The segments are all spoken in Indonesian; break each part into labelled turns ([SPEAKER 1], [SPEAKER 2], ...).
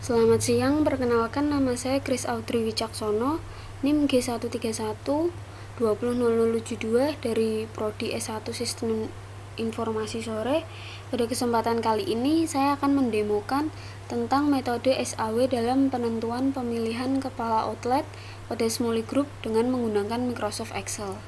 [SPEAKER 1] Selamat siang, perkenalkan nama saya Kris Audrey Wicaksono, NIM G131 20072 dari Prodi S1 Sistem Informasi Sore. Pada kesempatan kali ini saya akan mendemokan tentang metode SAW dalam penentuan pemilihan kepala outlet pada Smalley Group dengan menggunakan Microsoft Excel.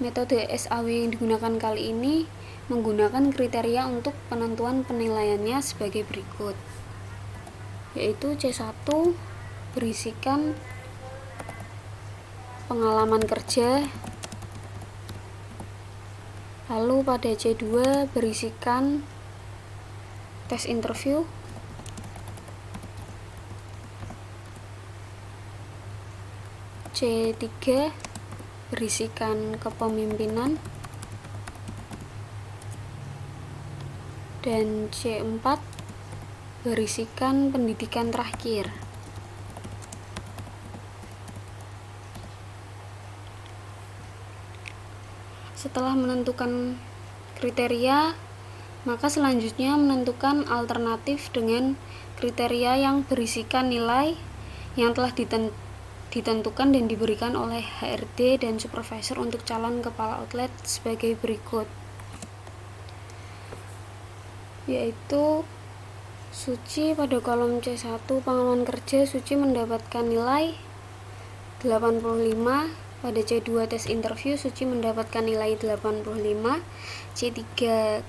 [SPEAKER 1] Metode SAW yang digunakan kali ini menggunakan kriteria untuk penentuan penilaiannya sebagai berikut, yaitu C1 berisikan pengalaman kerja, lalu pada C2 berisikan tes interview, C3 berisikan kepemimpinan, dan C4 berisikan pendidikan terakhir. Setelah menentukan kriteria, maka selanjutnya menentukan alternatif dengan kriteria yang berisikan nilai yang telah ditentukan dan diberikan oleh HRD dan supervisor untuk calon kepala outlet sebagai berikut, yaitu Suci pada kolom C1 pengalaman kerja, Suci mendapatkan nilai 85. Pada C2 tes interview, Suci mendapatkan nilai 85. C3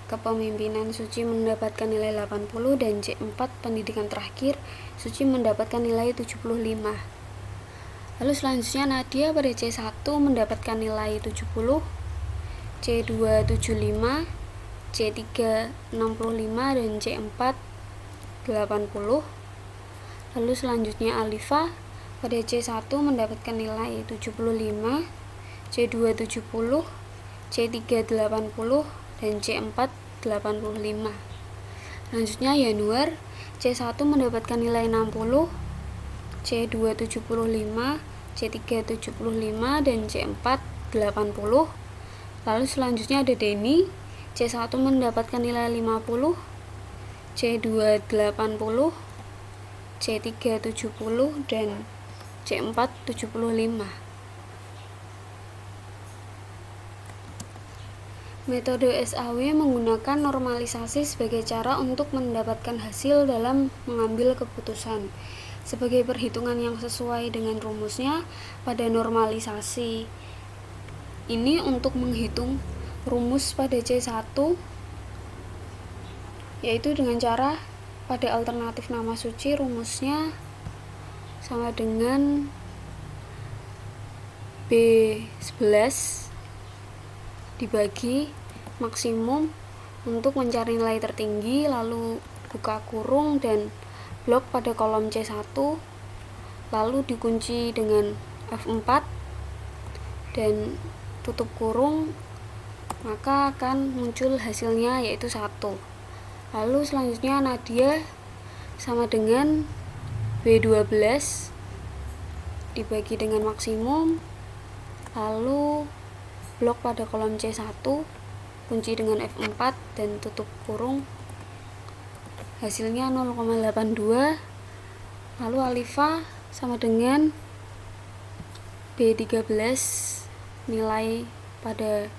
[SPEAKER 1] kepemimpinan, Suci mendapatkan nilai 80. Dan C4 pendidikan terakhir, Suci mendapatkan nilai 75. Lalu selanjutnya Nadia pada C1 mendapatkan nilai 70, C2 75, C3 65, dan C4 80. Lalu selanjutnya Alifa pada C1 mendapatkan nilai 75, C2 70, C3 80, dan C4 85. Selanjutnya Yanuar C1 mendapatkan nilai 60, C2 75, C3 75, dan C4 80. Lalu selanjutnya ada Denny C1 mendapatkan nilai 50, C2 80, C3 70, dan C4 75. Metode SAW menggunakan normalisasi sebagai cara untuk mendapatkan hasil dalam mengambil keputusan. Sebagai perhitungan yang sesuai dengan rumusnya, pada normalisasi ini untuk menghitung rumus pada C1, yaitu dengan cara pada alternatif nama Suci rumusnya sama dengan B11 dibagi maksimum untuk mencari nilai tertinggi, lalu buka kurung dan blok pada kolom C1, lalu dikunci dengan F4 dan tutup kurung, maka akan muncul hasilnya yaitu 1. Lalu selanjutnya Nadia sama dengan B12 dibagi dengan maksimum, lalu blok pada kolom C1, kunci dengan F4 dan tutup kurung, hasilnya 0,82. Lalu Alifa sama dengan B13 nilai pada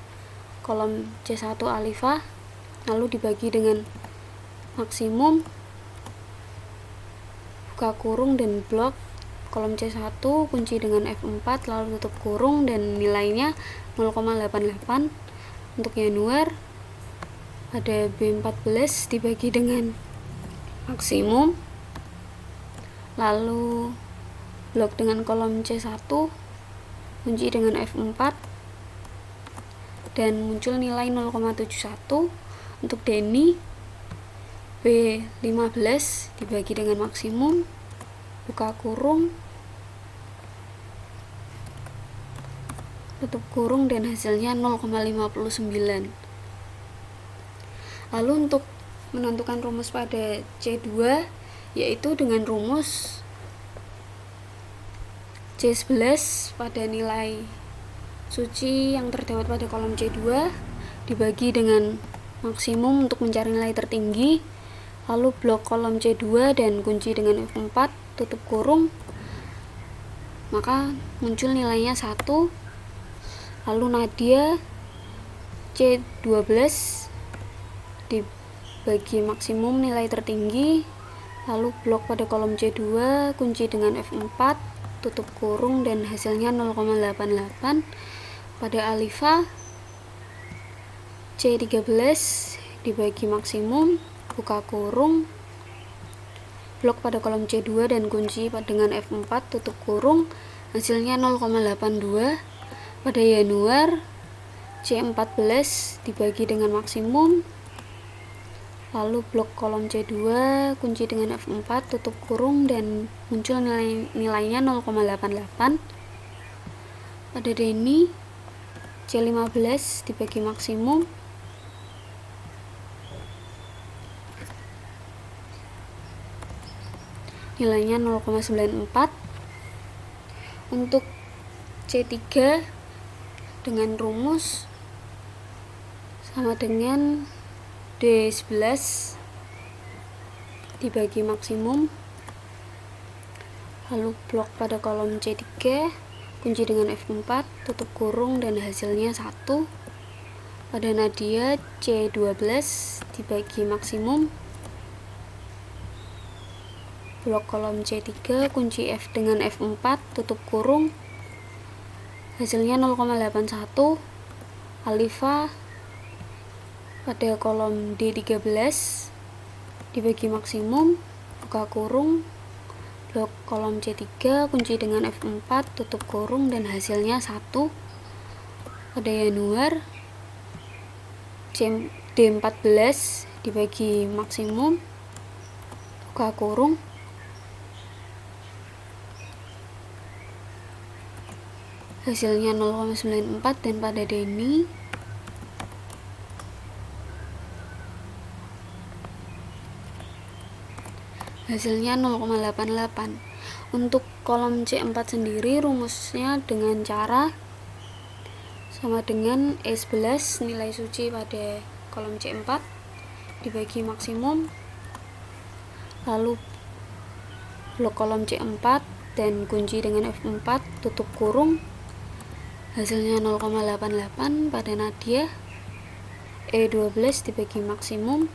[SPEAKER 1] kolom C1 Alifa, lalu dibagi dengan maksimum, buka kurung dan blok kolom C1, kunci dengan F4 lalu tutup kurung, dan nilainya 0,88. Untuk Yanuar ada B14 dibagi dengan maksimum, lalu blok dengan kolom C1, kunci dengan F4, dan muncul nilai 0,71. Untuk Denny B15 dibagi dengan maksimum, buka kurung, tutup kurung, dan hasilnya 0,59. Lalu untuk menentukan rumus pada C2, yaitu dengan rumus C11 pada nilai Suci yang terdapat pada kolom C2 dibagi dengan maksimum untuk mencari nilai tertinggi, lalu blok kolom C2 dan kunci dengan F4 tutup kurung, maka muncul nilainya 1. Lalu Nadia C12 dibagi maksimum nilai tertinggi, lalu blok pada kolom C2 kunci dengan F4 tutup kurung dan hasilnya 0,88. Pada Alifa C13 dibagi maksimum buka kurung, blok pada kolom C2 dan kunci dengan F4 tutup kurung, hasilnya 0,82. Pada Yanuar C14 dibagi dengan maksimum, lalu blok kolom C2 kunci dengan F4 tutup kurung dan muncul nilainya 0,88. Pada Deni C15 dibagi maksimum, nilainya 0,94. Untuk C3 dengan rumus sama dengan D11 dibagi maksimum, lalu blok pada kolom C3 kunci dengan F4 tutup kurung dan hasilnya 1. Pada Nadia C12 dibagi maksimum, blok kolom C3 kunci F dengan F4 tutup kurung, hasilnya 0,81. Alifa pada kolom D13 dibagi maksimum buka kurung, blok kolom C3 kunci dengan F4 tutup kurung dan hasilnya 1. Pada Yanuar D14 dibagi maksimum buka kurung, hasilnya 0,94. dan pada Deni hasilnya 0,88. Untuk kolom C4 sendiri rumusnya dengan cara sama dengan E11 nilai suci pada kolom C4 dibagi maksimum, lalu blok kolom C4 dan kunci dengan F4 tutup kurung, hasilnya 0,88. Pada Nadia E12 dibagi maksimum,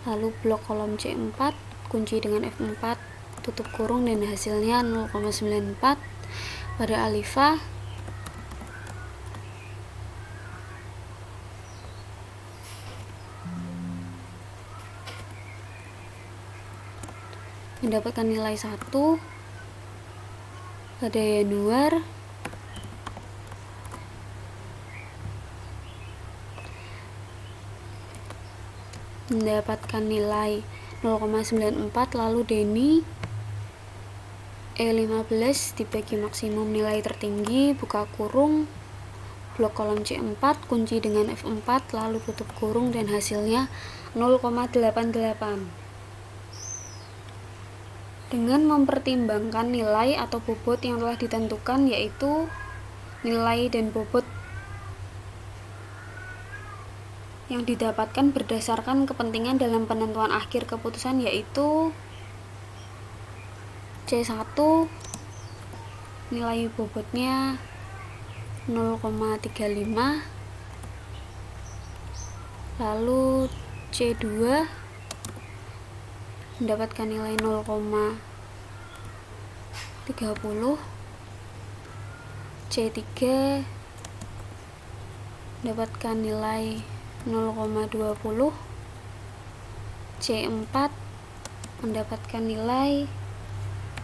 [SPEAKER 1] lalu blok kolom C4 kunci dengan F4 tutup kurung dan hasilnya 0,94. Pada Alifa mendapatkan nilai 1. Pada Yanuar mendapatkan nilai 0,94. lalu Deni E15 dibagi maksimum nilai tertinggi buka kurung, blok kolom C4 kunci dengan F4 lalu tutup kurung dan hasilnya 0,88. Dengan mempertimbangkan nilai atau bobot yang telah ditentukan, yaitu nilai dan bobot yang didapatkan berdasarkan kepentingan dalam penentuan akhir keputusan, yaitu C1 nilai bobotnya 0,35, lalu C2 mendapatkan nilai 0,30, C3 mendapatkan nilai 0,20, C4 mendapatkan nilai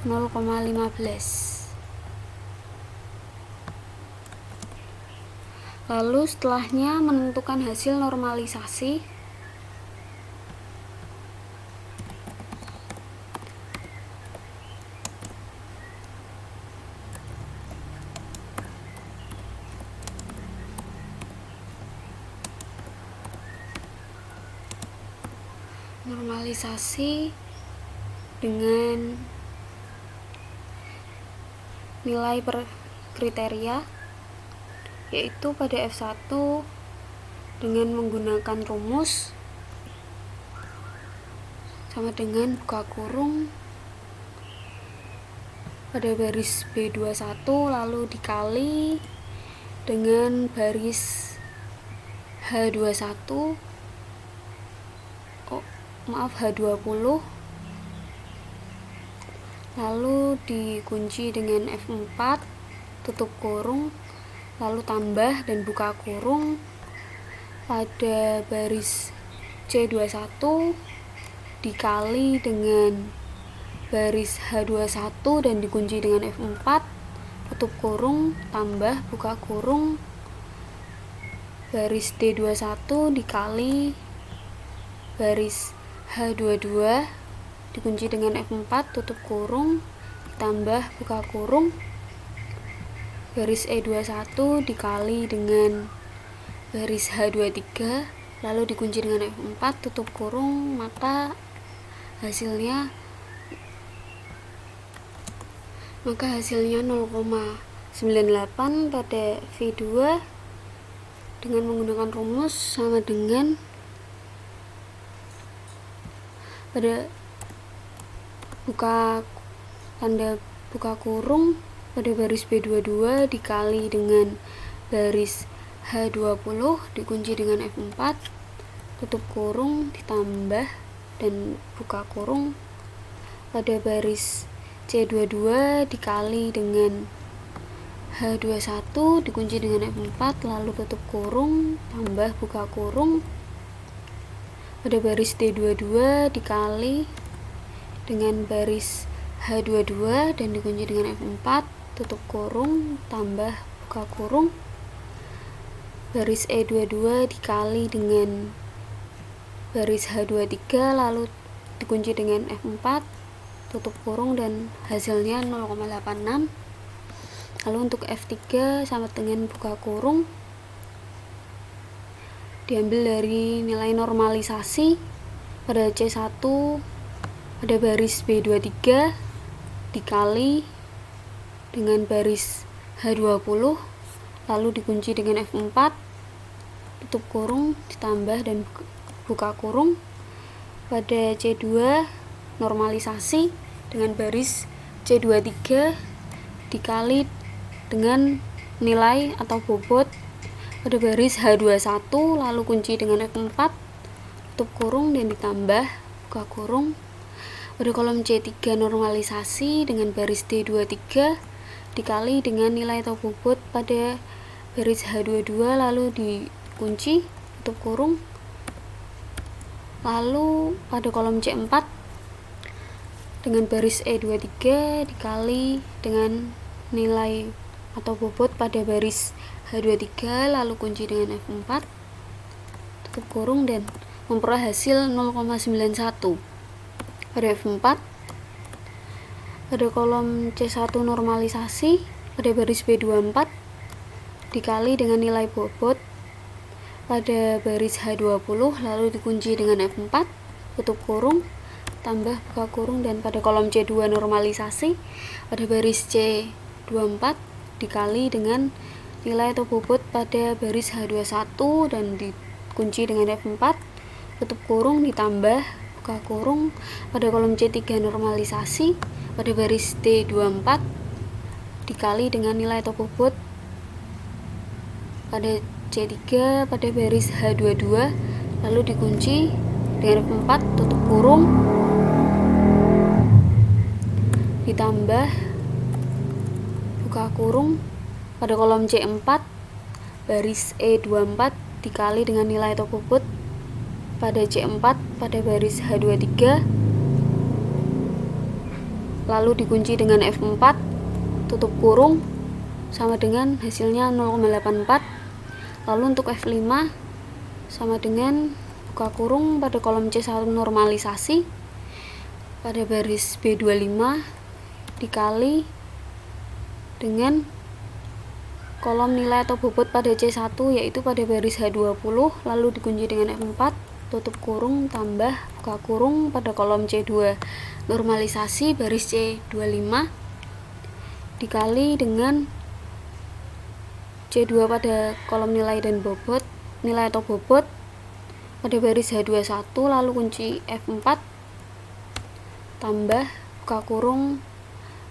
[SPEAKER 1] 0,15. Lalu setelahnya menentukan hasil normalisasi. Normalisasi dengan nilai per kriteria, yaitu pada F1 dengan menggunakan rumus sama dengan buka kurung pada baris B21 lalu dikali dengan baris H21 H20 lalu dikunci dengan F4 tutup kurung lalu tambah dan buka kurung pada baris C21 dikali dengan baris H21 dan dikunci dengan F4 tutup kurung tambah buka kurung baris D21 dikali baris H22 dikunci dengan F4 tutup kurung ditambah buka kurung baris E21 dikali dengan baris H23 lalu dikunci dengan F4 tutup kurung, maka hasilnya 0,98 pada V2 dengan menggunakan rumus sama dengan pada tanda buka kurung pada baris B22 dikali dengan baris H20 dikunci dengan F4 tutup kurung ditambah dan buka kurung pada baris C22 dikali dengan H21 dikunci dengan F4 lalu tutup kurung tambah buka kurung pada baris D22 dikali dengan baris H22 dan dikunci dengan F4 tutup kurung tambah buka kurung baris E22 dikali dengan baris H23 lalu dikunci dengan F4 tutup kurung dan hasilnya 0,86. Lalu untuk F3 sama dengan buka kurung diambil dari nilai normalisasi pada C1 pada baris B23 dikali dengan baris H20 lalu dikunci dengan F4 tutup kurung ditambah dan buka kurung pada C2 normalisasi dengan baris C23 dikali dengan nilai atau bobot pada baris H21 lalu kunci dengan F4 tutup kurung dan ditambah buka kurung pada kolom C3 normalisasi dengan baris D23 dikali dengan nilai atau bobot pada baris H22 lalu dikunci tutup kurung lalu pada kolom C4 dengan baris E23 dikali dengan nilai atau bobot pada baris H23 lalu kunci dengan F4 tutup kurung dan memperoleh hasil 0,91 pada F4 pada kolom C1 normalisasi pada baris B24 dikali dengan nilai bobot pada baris H20 lalu dikunci dengan F4 tutup kurung tambah buka kurung dan pada kolom C2 normalisasi pada baris C24 dikali dengan nilai atau bobot pada baris H21 dan dikunci dengan F4 tutup kurung ditambah buka kurung pada kolom C3 normalisasi pada baris D24 dikali dengan nilai atau bobot pada C3 pada baris H22 lalu dikunci dengan F4 tutup kurung ditambah buka kurung pada kolom C4 baris E24 dikali dengan nilai atau bobot pada C4 pada baris H23 lalu dikunci dengan F4 tutup kurung sama dengan hasilnya 0,84. Lalu untuk F5 sama dengan buka kurung pada kolom C1 normalisasi pada baris B25 dikali dengan kolom nilai atau bobot pada C1 yaitu pada baris H20 lalu dikunci dengan F4 tutup kurung tambah buka kurung pada kolom C2 normalisasi baris C25 dikali dengan C2 pada kolom nilai dan bobot nilai atau bobot pada baris H21 lalu kunci F4 tambah buka kurung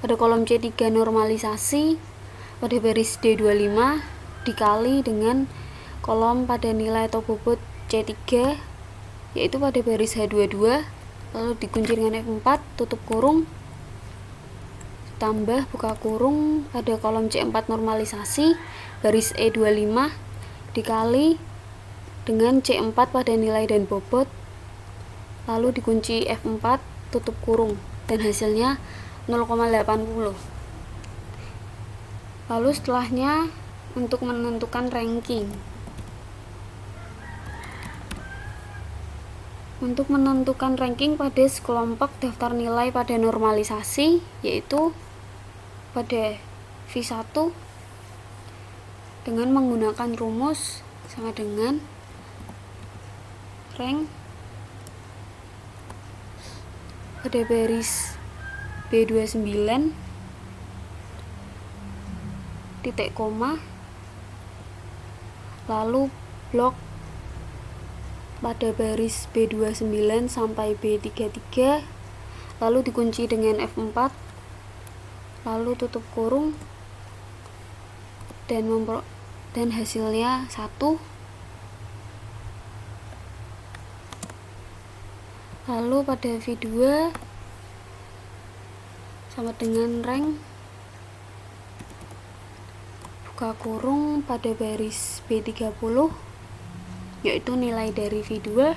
[SPEAKER 1] pada kolom C3 normalisasi pada baris D25 dikali dengan kolom pada nilai atau bobot C3 yaitu pada baris H22, lalu dikunci dengan F4 tutup kurung tambah buka kurung pada kolom C4 normalisasi baris E25 dikali dengan C4 pada nilai dan bobot, lalu dikunci F4 tutup kurung dan hasilnya 0,80. Lalu setelahnya untuk menentukan ranking. Untuk menentukan ranking pada sekelompok daftar nilai pada normalisasi yaitu pada V1 dengan menggunakan rumus sama dengan rank pada baris B29 titik koma lalu blok pada baris B29 sampai B33 lalu dikunci dengan F4 lalu tutup kurung dan hasilnya 1. Lalu pada V2 sama dengan rank buka kurung pada baris B30 yaitu nilai dari V2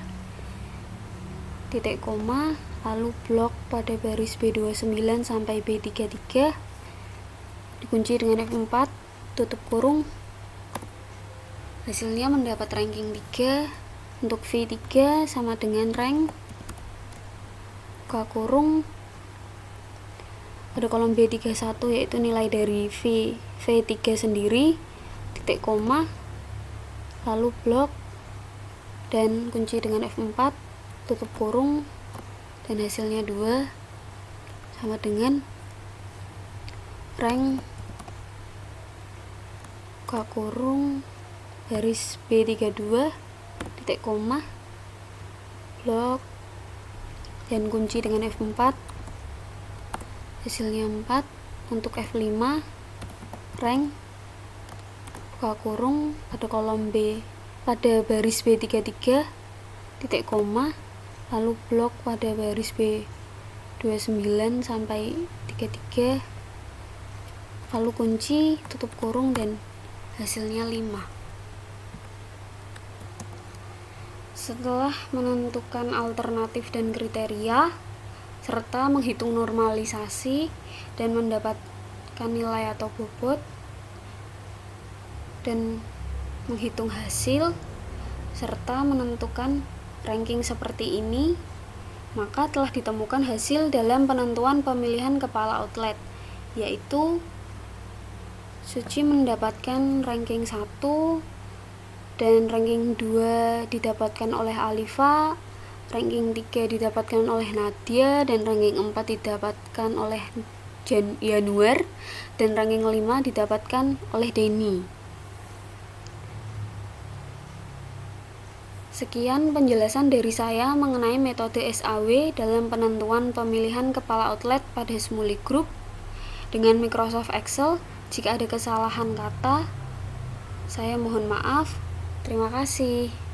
[SPEAKER 1] titik koma lalu blok pada baris B29 sampai B33 dikunci dengan F4 tutup kurung, hasilnya mendapat ranking 3. Untuk V3 sama dengan rank buka kurung pada kolom B31 yaitu nilai dari V3 sendiri titik koma lalu blok dan kunci dengan F4 tutup kurung dan hasilnya 2 sama dengan rank buka kurung baris B32 titik koma blok dan kunci dengan F4 hasilnya 4. Untuk F5 rank buka kurung pada kolom B pada baris B33 titik koma lalu blok pada baris B29 sampai 33 lalu kunci tutup kurung dan hasilnya 5. Setelah menentukan alternatif dan kriteria serta menghitung normalisasi dan mendapatkan nilai atau bobot dan menghitung hasil serta menentukan ranking seperti ini, maka telah ditemukan hasil dalam penentuan pemilihan kepala outlet, yaitu Suci mendapatkan ranking 1 dan ranking 2 didapatkan oleh Alifa, ranking 3 didapatkan oleh Nadia, dan ranking 4 didapatkan oleh Januar, dan ranking 5 didapatkan oleh Denny. Sekian penjelasan dari saya mengenai metode SAW dalam penentuan pemilihan kepala outlet pada Smoolie Group dengan Microsoft Excel. Jika ada kesalahan kata, saya mohon maaf. Terima kasih.